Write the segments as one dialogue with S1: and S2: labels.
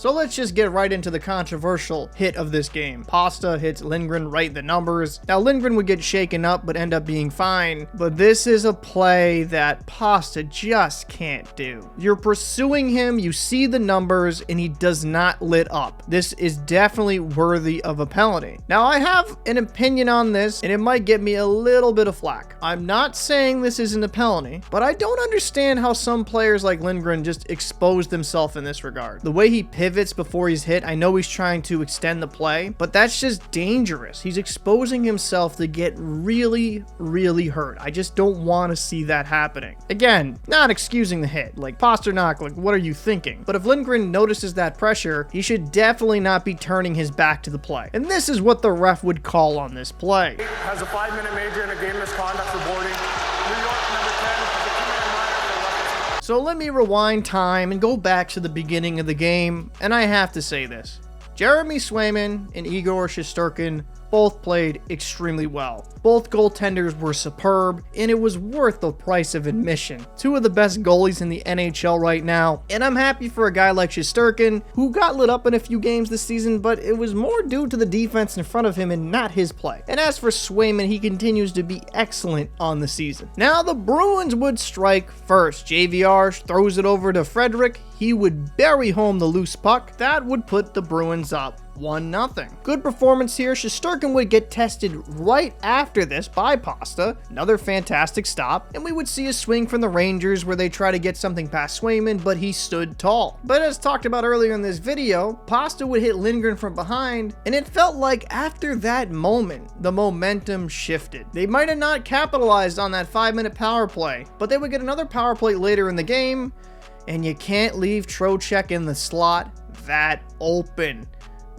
S1: So let's just get right into the controversial hit of this game. Pasta hits Lindgren right in the numbers. Now Lindgren would get shaken up but end up being fine, but this is a play that Pasta just can't do. You're pursuing him, you see the numbers, and he does not lit up. This is definitely worthy of a penalty. Now I have an opinion on this, and it might get me a little bit of flack. I'm not saying this isn't a penalty, but I don't understand how some players like Lindgren just expose themselves in this regard. The way he pivots before he's hit, I know he's trying to extend the play, but that's just dangerous. He's exposing himself to get really, really hurt. I just don't want to see that happening. Again, not excusing the hit. Like, Pastrnak, like, what are you thinking? But if Lindgren notices that pressure, he should definitely not be turning his back to the play. And this is what the ref would call on this play.
S2: Has a 5-minute major and a game misconduct for boarding. New York, number 10, has a 2-minute minor.
S1: So let me rewind time and go back to the beginning of the game, and I have to say this. Jeremy Swayman and Igor Shesterkin both played extremely well. Both goaltenders were superb, and it was worth the price of admission. Two of the best goalies in the NHL right now, and I'm happy for a guy like Shesterkin, who got lit up in a few games this season, but it was more due to the defense in front of him and not his play. And as for Swayman, he continues to be excellent on the season. Now the Bruins would strike first. JVR throws it over to Frederick. He would bury home the loose puck. That would put the Bruins up 1-0. Good performance here. Shesterkin would get tested right after this by Pasta. Another fantastic stop. And we would see a swing from the Rangers where they try to get something past Swayman, but he stood tall. But as talked about earlier in this video, Pasta would hit Lindgren from behind, and it felt like after that moment, the momentum shifted. They might have not capitalized on that 5-minute power play, but they would get another power play later in the game, and you can't leave Trocheck in the slot that open.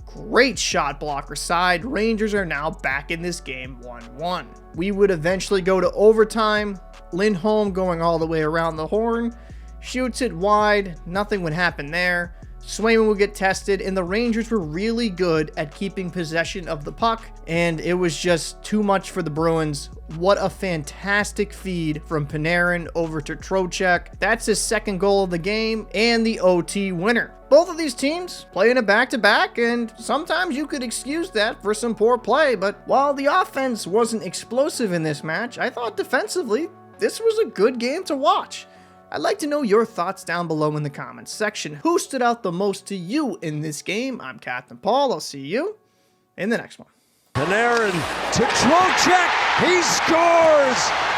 S1: Great shot blocker side. Rangers are now back in this game 1-1. We would eventually go to overtime. Lindholm going all the way around the horn. Shoots it wide. Nothing would happen there. Swayman would get tested, and the Rangers were really good at keeping possession of the puck, and it was just too much for the Bruins. What a fantastic feed from Panarin over to Trocheck. That's his second goal of the game and the OT winner. Both of these teams playing a back-to-back, and sometimes you could excuse that for some poor play, but while the offense wasn't explosive in this match, I thought defensively, this was a good game to watch. I'd like to know your thoughts down below in the comments section. Who stood out the most to you in this game? I'm Captain Paul. I'll see you in the next one.
S3: Panarin to Trocheck. He scores!